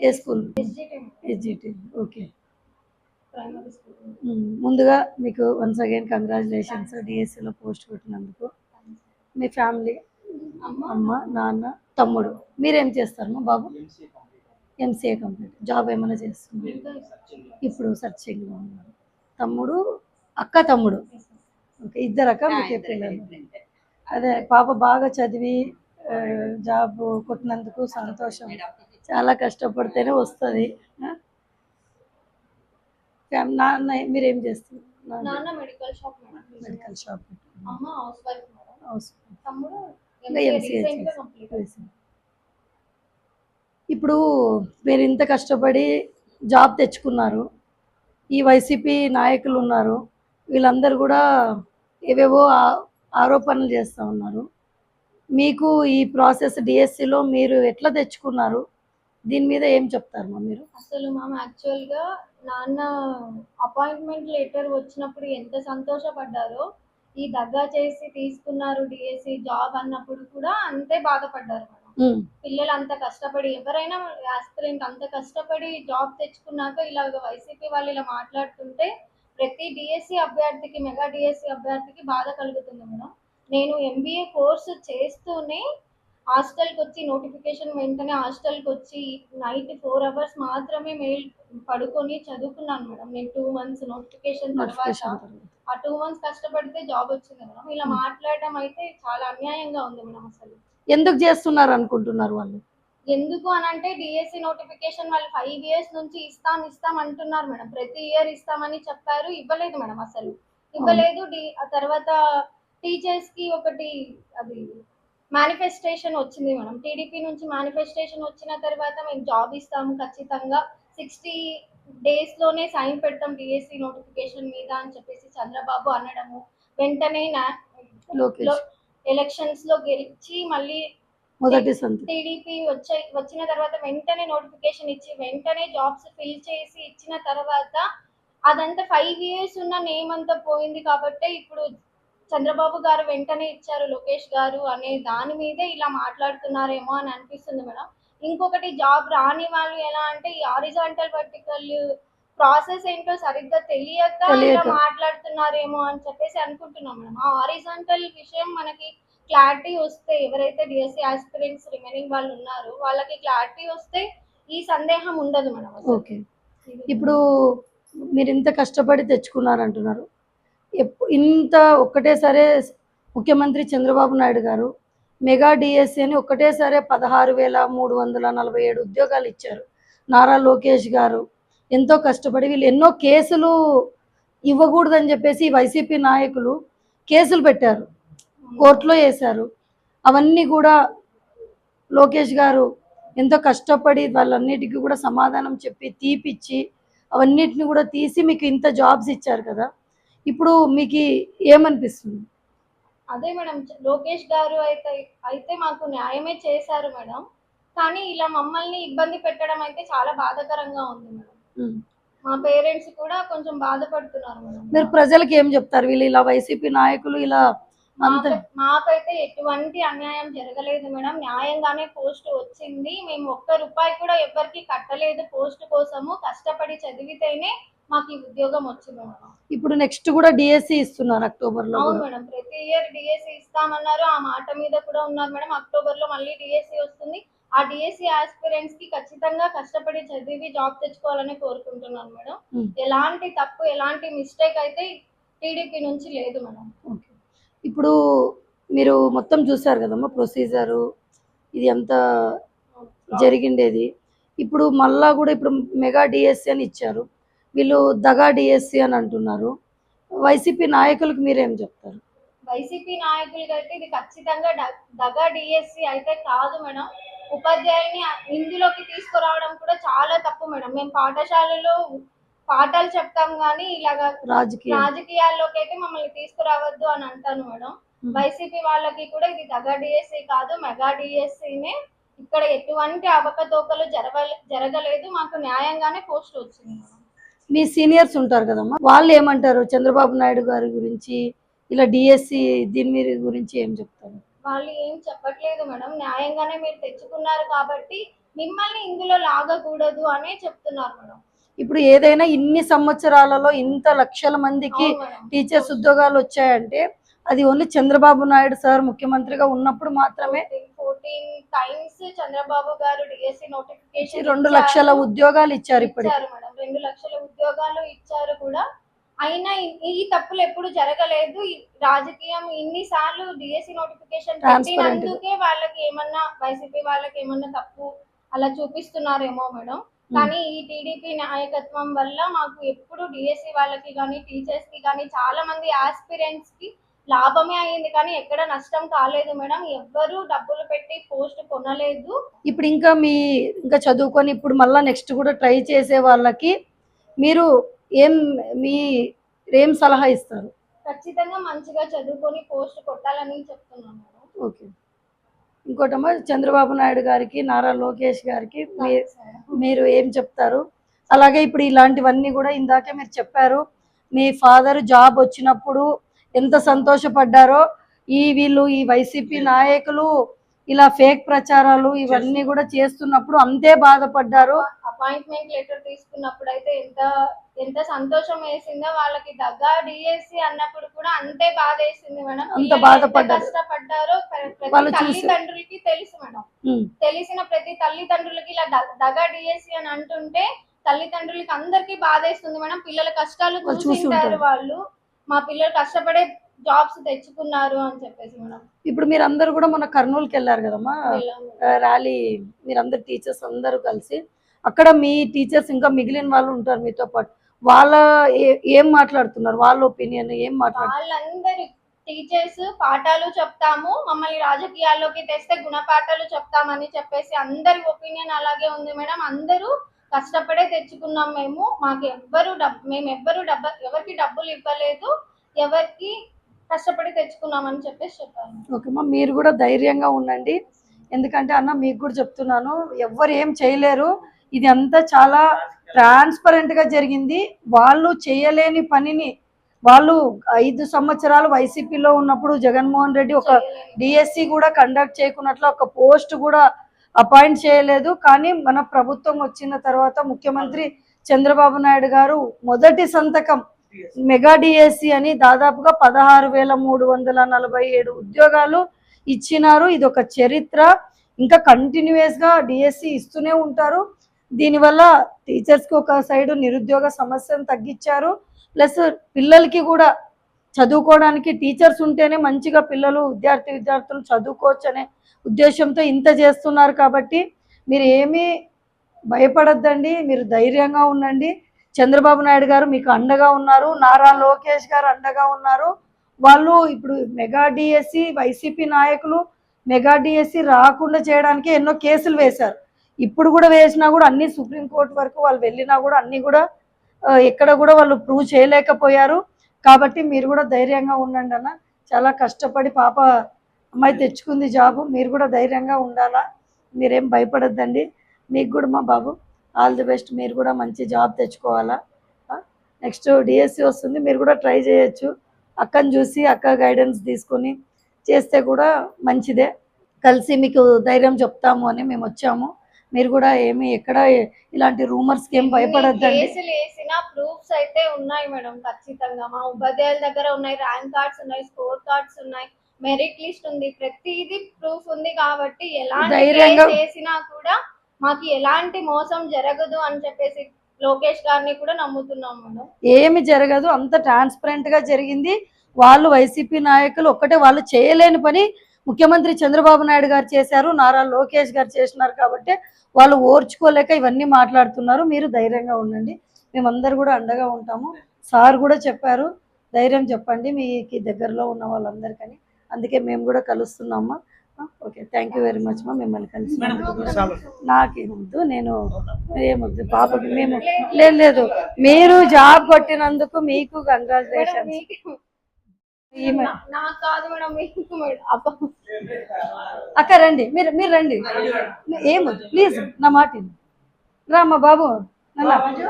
ఏ school? SGT. Okay. ముందుగా మీకు once again congratulations డిఎస్సిలో పోస్ట్ కొట్టినందుకు. మీ ఫ్యామిలీ? అమ్మ, నాన్న, తమ్ముడు. మీరేం చేస్తారు బాబు? MCA complete. జాబ్ ఏమైనా చేస్తున్నారు? ఇప్పుడు సర్చింగ్లో ఉన్నారు. తమ్ముడు, అక్క, తమ్ముడు. ఓకే, ఇద్దరు అక్క మీకు పిల్లలు. అదే పాప బాగా చదివి జాబ్ కొట్టినందుకు సంతోషం. చాలా కష్టపడితేనే వస్తుంది. నాన్న మీరేం చేస్తున్నారు? Medical shop. ఇప్పుడు మీరు ఇంత కష్టపడి జాబ్ తెచ్చుకున్నారు, ఈ వైసీపీ నాయకులు ఉన్నారు, వీళ్ళందరూ కూడా ఏవేవో ఆరోపణలు చేస్తూ ఉన్నారు. మీకు ఈ ప్రాసెస్ డిఎస్సిలో మీరు ఎట్లా తెచ్చుకున్నారు, దీని మీద ఏం చెప్తారు మీరు? అసలు మ్యామ్ యాక్చువల్గా నాన్న అపాయింట్మెంట్ లెటర్ వచ్చినప్పుడు ఎంత సంతోషపడ్డారో, ఈ దగ్గర చేసి తీసుకున్నారు డిఎస్సి జాబ్ అన్నప్పుడు కూడా అంతే బాధపడ్డారు మేడం. పిల్లలు అంత కష్టపడి, ఎవరైనా ఆస్పిరెంట్ అంత కష్టపడి జాబ్ తెచ్చుకున్నాక ఇలాగ వైసీపీ వాళ్ళు ఇలా మాట్లాడుతుంటే ప్రతి డిఎస్సి అభ్యర్థికి, మెగా డిఎస్సి అభ్యర్థికి బాధ కలుగుతుంది మేడం. నేను ఎంబీఏ కోర్సు చేస్తూనే హాస్టల్కి వచ్చి నోటిఫికేషన్ వెంటనే హాస్టల్కి వచ్చి నైట్ 4 hours మాత్రమే మెయిల్ పడుకొని చదువుకున్నాను మేడం. నేను 2 months నోటిఫికేషన్ తర్వాత ఆ 2 months కష్టపడితే జాబ్ వచ్చింది మేడం. ఇలా మాట్లాడడం అయితే చాలా అన్యాయంగా ఉంది మేడం. అసలు ఎందుకు చేస్తున్నారు అనుకుంటున్నారు వాళ్ళు? ఎందుకు అని అంటే డిఎస్సి నోటిఫికేషన్ వాళ్ళు 5 years నుంచి ఇస్తాం అంటున్నారు మేడం. ప్రతి ఇయర్ ఇస్తామని చెప్పారు, ఇవ్వలేదు మేడం. అసలు ఇవ్వలేదు. ఆ తర్వాత టీచర్స్ కి ఒకటి అది మేనిఫెస్టేషన్ వచ్చింది మేడం. టీడీపీ నుంచి మేనిఫెస్టేషన్ వచ్చిన తర్వాత మేము జాబ్ ఇస్తాము ఖచ్చితంగా 60 days లోనే సైన్ పెడతాం డిఎస్సి నోటిఫికేషన్ మీద అని చెప్పేసి చంద్రబాబు అనడము, వెంటనే ఎలక్షన్స్ లో గెలిచి మళ్ళీ టీడీపీ వచ్చిన తర్వాత వెంటనే నోటిఫికేషన్ ఇచ్చి వెంటనే జాబ్స్ ఫిల్ చేసి ఇచ్చిన తర్వాత అదంతా 5 years ఉన్న నేమ్ అంతా పోయింది. కాబట్టి ఇప్పుడు చంద్రబాబు గారు వెంటనే ఇచ్చారు లోకేష్ గారు అనే దాని మీదే ఇలా మాట్లాడుతున్నారేమో అని అనిపిస్తుంది మేడం. ఇంకొకటి జాబ్ రాని వాళ్ళు ఎలా అంటే ఈ హారిజాంటల్ వర్టికల్ ప్రాసెస్ ఏంటో సరిగ్గా తెలియక ఇలా మాట్లాడుతున్నారేమో అని చెప్పేసి అనుకుంటున్నాం మేడం. ఆ హారిజాంటల్ విషయం మనకి క్లారిటీ వస్తే, ఎవరైతే డిఎస్సి ఆస్పిరెంట్స్ రిమైనింగ్ వాళ్ళు ఉన్నారో వాళ్ళకి క్లారిటీ వస్తే ఈ సందేహం ఉండదు మేడం. ఓకే, ఇప్పుడు మీరు ఇంత కష్టపడి తెచ్చుకున్నారంటున్నారు, ఇంత ఒక్కటేసారి ముఖ్యమంత్రి చంద్రబాబు నాయుడు గారు మెగా డిఎస్సి అని ఒక్కటేసారి 16,347 ఉద్యోగాలు ఇచ్చారు. నారా లోకేష్ గారు ఎంతో కష్టపడి వీళ్ళు ఎన్నో కేసులు ఇవ్వకూడదని చెప్పేసి వైసీపీ నాయకులు కేసులు పెట్టారు, కోర్టులో వేశారు. అవన్నీ కూడా లోకేష్ గారు ఎంతో కష్టపడి వాళ్ళన్నిటికీ కూడా సమాధానం చెప్పి తీపిచ్చి అవన్నిటిని కూడా తీసి మీకు ఇంత జాబ్స్ ఇచ్చారు కదా, ఇప్పుడు మీకు ఏమనిపిస్తుంది? అదే మేడం, లోకేష్ గారు అయితే మాకు న్యాయమే చేశారు మేడం. కానీ ఇలా మమ్మల్ని ఇబ్బంది పెట్టడం అయితే చాలా బాధాకరంగా ఉంది మేడం. మా పేరెంట్స్ కూడా కొంచెం బాధపడుతున్నారు మేడం. మీరు ప్రజలకు ఏం చెప్తారు? వీళ్ళు ఇలా వైసీపీ నాయకులు ఇలా మాకైతే ఎటువంటి అన్యాయం జరగలేదు మేడం. న్యాయంగానే పోస్ట్ వచ్చింది. మేము ₹1 కూడా ఎవరికి కట్టలేదు పోస్ట్ కోసము. కష్టపడి చదివితేనే మాకు ఈ ఉద్యోగం వచ్చింది మేడం. ఇప్పుడు నెక్స్ట్ కూడా డిఎస్సి ఇస్తున్నారు అక్టోబర్ లో? అవును మేడం, ప్రతి ఇయర్ డిఎస్సి ఇస్తామన్నారు, ఆ మాట మీద కూడా ఉన్నారు మేడం. అక్టోబర్ లో మళ్ళీ డిఎస్సి వస్తుంది. ఆ డిఎస్సి ఆస్పిరెంట్స్ కి ఖచ్చితంగా కష్టపడి చదివి జాబ్ తెచ్చుకోవాలని కోరుకుంటున్నాను మేడం. ఎలాంటి తప్పు, ఎలాంటి మిస్టేక్ అయితే టీడీపీ నుంచి లేదు మేడం. ఇప్పుడు మీరు మొత్తం చూసారు కదమ్మా ప్రొసీజరు, ఇది అంతా జరిగిండేది. ఇప్పుడు మళ్ళా కూడా ఇప్పుడు మెగా డిఎస్సి అని ఇచ్చారు, వీళ్ళు దగా డిఎస్సి అని అంటున్నారు. వైసీపీ నాయకులకు మీరేం చెప్తారు? వైసీపీ నాయకులకి అయితే ఇది ఖచ్చితంగా దగా డిఎస్సి అయితే కాదు మేడం. ఉపాధ్యాయుని ఇందులోకి తీసుకురావడం కూడా చాలా తప్పు మేడం. మేము పాఠశాలలో పాఠాలు చెప్తాం కానీ ఇలాగా రాజకీయాల్లోకి అయితే మమ్మల్ని తీసుకురావద్దు అని అంటాను మేడం. వైసీపీ వాళ్ళకి కూడా ఇది దగా డిఎస్సి కాదు, మెగా డిఎస్సినే. ఇక్కడ ఎటువంటి అవకతవకలు జరగలేదు. మాకు న్యాయంగానే పోస్ట్ వచ్చింది మేడం. మీ సీనియర్స్ ఉంటారు కదమ్మా, వాళ్ళు ఏమంటారు చంద్రబాబు నాయుడు గారి గురించి, ఇలా డిఎస్సి దీని గురించి ఏం చెప్తారు? వాళ్ళు ఏం చెప్పట్లేదు మేడం. న్యాయంగానే మీరు తెచ్చుకున్నారు కాబట్టి మిమ్మల్ని ఇందులో లాగకూడదు అనే చెప్తున్నారు మేడం. ఇప్పుడు ఏదైనా ఇన్ని సంవత్సరాలలో ఇంత లక్షల మందికి అవును మేడం. టీచర్స్ ఉద్యోగాలు వచ్చాయంటే అది ఓన్లీ చంద్రబాబు నాయుడు సార్ ముఖ్యమంత్రిగా ఉన్నప్పుడు మాత్రమే. 14 టైమ్స్ చంద్రబాబు గారు డిఎస్సి నోటిఫికేషన్ 2 లక్షల ఉద్యోగాలు ఇచ్చారు ఇప్పుడు. ఇచ్చారు మేడం. 2 లక్షల ఉద్యోగాలు ఇచ్చారు కూడా. అయినా ఈ తప్పులు ఎప్పుడు జరగలేదు. ఈ రాజకీయం ఇన్నిసార్లు డిఎస్సి నోటిఫికేషన్ పెట్టినందుకే వాళ్ళకి ఏమన్నా వైసీపీ వాళ్ళకి ఏమన్నా తప్పు అలా చూపిస్తున్నారేమో మేడం. కానీ ఈ టీడీపీ నాయకత్వం వల్ల మాకు ఎప్పుడు డిఎస్సి వాళ్ళకి కానీ టీచర్స్ కి కానీ చాలా మంది ఆస్పిరెంట్స్ కి లాభమే అయింది కానీ ఎక్కడ నష్టం కాలేదు మేడం. ఎవ్వరు డబ్బులు పెట్టి పోస్ట్ కొనలేదు. ఇప్పుడు ఇంకా చదువుకొని ఇప్పుడు మళ్ళీ నెక్స్ట్ కూడా ట్రై చేసే వాళ్ళకి మీరు ఏం సలహా ఇస్తారు? ఖచ్చితంగా మంచిగా చదువుకొని పోస్ట్ కొట్టాలని చెప్తున్నాను మేడం. ఓకే. ఇంకోటమ్మా, చంద్రబాబు నాయుడు గారికి, నారా లోకేష్ గారికి మీరు ఏం చెప్తారు? అలాగే ఇప్పుడు ఇలాంటివన్నీ కూడా ఇందాకే మీరు చెప్పారు, మీ ఫాదర్ జాబ్ వచ్చినప్పుడు ఎంత సంతోషపడ్డారో, వీళ్ళు ఈ వైసీపీ నాయకులు ఇలా ఫేక్ ప్రచారాలు ఇవన్నీ కూడా చేస్తున్నప్పుడు అంతే బాధపడ్డారు. అపాయింట్మెంట్ లెటర్ తీసుకున్నప్పుడు అయితే ఎంత సంతోషం వేసిందో, వాళ్ళకి దగ్గర డిఎస్సి అన్నప్పుడు కూడా అంతే బాధ వేసింది మేడం. అంత బాధపడ్డారు, కష్టపడ్డారో వాళ్ళు తల్లిదండ్రులకి తెలుసు మేడం. తెలిసిన ప్రతి తల్లిదండ్రులకి ఇలా దగ్గర డిఎస్సి అని అంటుంటే తల్లిదండ్రులకి అందరికి బాధ వేస్తుంది మేడం. పిల్లల కష్టాలు చూసింటారు వాళ్ళు, మా పిల్లలు కష్టపడే జాబ్స్ తెచ్చుకున్నారు అని చెప్పేసి మేడం. ఇప్పుడు మీరందరూ కూడా మొన్న కర్నూలుకి వెళ్ళారు కదమ్మా ర్యాలీ, మీరందరు టీచర్స్ అందరూ కలిసి. అక్కడ మీ టీచర్స్ ఇంకా మిగిలిన వాళ్ళు ఉంటారు మీతో పాటు, వాళ్ళ ఏం మాట్లాడుతున్నారు? వాళ్ళ ఒపీనియన్ ఏం మాట్లాడుతున్నారు? వాళ్ళందరి టీచర్స్ పాఠాలు చెప్తాము, మమ్మల్ని రాజకీయాల్లోకి తెస్తే గుణపాఠాలు చెప్తామని చెప్పేసి అందరి ఒపీనియన్ అలాగే ఉంది మేడం. అందరూ కష్టపడే తెచ్చుకున్నాం మేము ఎవరికి డబ్బులు ఇవ్వలేదు, ఎవరికి కష్టపడి తెచ్చుకున్నామని చెప్పేసి చెప్పాను. ఓకేమ్మా, మీరు కూడా ధైర్యంగా ఉండండి. ఎందుకంటే అన్న మీకు కూడా చెప్తున్నాను, ఎవ్వరు ఏం చేయలేరు. ఇది అంతా చాలా ట్రాన్స్పరెంట్ గా జరిగింది. వాళ్ళు చేయలేని పనిని వాళ్ళు 5 సంవత్సరాలు వైసీపీలో ఉన్నప్పుడు జగన్మోహన్ రెడ్డి ఒక డిఎస్సి కూడా కండక్ట్ చేయకున్నట్లు ఒక పోస్ట్ కూడా అపాయింట్ చేయలేదు. కానీ మన ప్రభుత్వం వచ్చిన తర్వాత ముఖ్యమంత్రి చంద్రబాబు నాయుడు గారు మొదటి సంతకం మెగా డిఎస్సి అని దాదాపుగా 16,347 ఉద్యోగాలు ఇచ్చినారు. ఇది ఒక చరిత్ర. ఇంకా కంటిన్యూస్ గా డిఎస్సి ఇస్తూనే ఉంటారు. దీనివల్ల టీచర్స్కి ఒక సైడు నిరుద్యోగ సమస్యను తగ్గించారు. ప్లస్ పిల్లలకి కూడా చదువుకోవడానికి టీచర్స్ ఉంటేనే మంచిగా విద్యార్థులు చదువుకోవచ్చు అనే ఉద్దేశంతో ఇంత చేస్తున్నారు. కాబట్టి మీరు ఏమీ భయపడద్దండి, మీరు ధైర్యంగా ఉండండి. చంద్రబాబు నాయుడు గారు మీకు అండగా ఉన్నారు, నారా లోకేష్ గారు అండగా ఉన్నారు. వాళ్ళు ఇప్పుడు మెగా డిఎస్సి వైసీపీ నాయకులు మెగా డిఎస్సి రాకుండా చేయడానికి ఎన్నో కేసులు వేశారు. ఇప్పుడు కూడా వేసినా కూడా అన్ని సుప్రీంకోర్టు వరకు వాళ్ళు వెళ్ళినా కూడా అన్ని కూడా ఎక్కడ కూడా వాళ్ళు ప్రూవ్ చేయలేకపోయారు. కాబట్టి మీరు కూడా ధైర్యంగా ఉండండి అన్న. చాలా కష్టపడి అమ్మాయి తెచ్చుకుంది జాబు, మీరు కూడా ధైర్యంగా ఉండాలా, మీరేం భయపడద్దండి. మీకు కూడా మా బాబు ఆల్ ది బెస్ట్. మీరు కూడా మంచి జాబ్ తెచ్చుకోవాలా. నెక్స్ట్ డిఎస్సి వస్తుంది, మీరు కూడా ట్రై చేయొచ్చు. అక్కని చూసి అక్క గైడెన్స్ తీసుకొని చేస్తే కూడా మంచిదే. కలిసి మీకు ధైర్యం చెప్తాము అని మేము వచ్చాము. మీరు కూడా ఎక్కడ ఇలాంటి రూమర్స్కి ఏం భయపడద్దండి. కేసులు వేసిన ప్రూఫ్స్ అయితే ఉన్నాయి మేడం. ఖచ్చితంగా మా ఉపాధ్యాయుల దగ్గర ఉన్నాయి, ర్యాంక్ కార్డ్స్ ఉన్నాయి, స్కోర్ కార్డ్స్ ఉన్నాయి, మెరిట్ లిస్ట్ ఉంది, ప్రతిదీ ప్రూఫ్ ఉంది. కాబట్టి ఎలాంటి చేసినా కూడా మాకు ఎలాంటి మోసం జరగదు అని చెప్పేసి లోకేష్ గారిని కూడా నమ్ముతున్నాం మేడం. ఏమి జరగదు, అంత ట్రాన్స్పరెంట్ గా జరిగింది. వాళ్ళు వైసీపీ నాయకులు ఒక్కటే వాళ్ళు చేయలేని పని ముఖ్యమంత్రి చంద్రబాబు నాయుడు గారు చేశారు, నారా లోకేష్ గారు చేసినారు. కాబట్టి వాళ్ళు ఓర్చుకోలేక ఇవన్నీ మాట్లాడుతున్నారు. మీరు ధైర్యంగా ఉండండి, మేమందరూ కూడా అండగా ఉంటాము. సార్ కూడా చెప్పారు ధైర్యం చెప్పండి మీకు దగ్గరలో ఉన్న వాళ్ళందరికని, అందుకే మేము కూడా కలుస్తున్నామా. Okay, thank you very much మా. మిమ్మల్ని కలిసి నాకేమొద్దు, నేను ఏమొద్దు పాపకి. మేము లేదు, మీరు జాబ్ కొట్టినందుకు మీకు కంగ్రాచులేషన్స్. అక్క రండి, మీరు రండి, ఏమొద్దు ప్లీజ్, నా మాట రా మా బాబు. అవన్నీ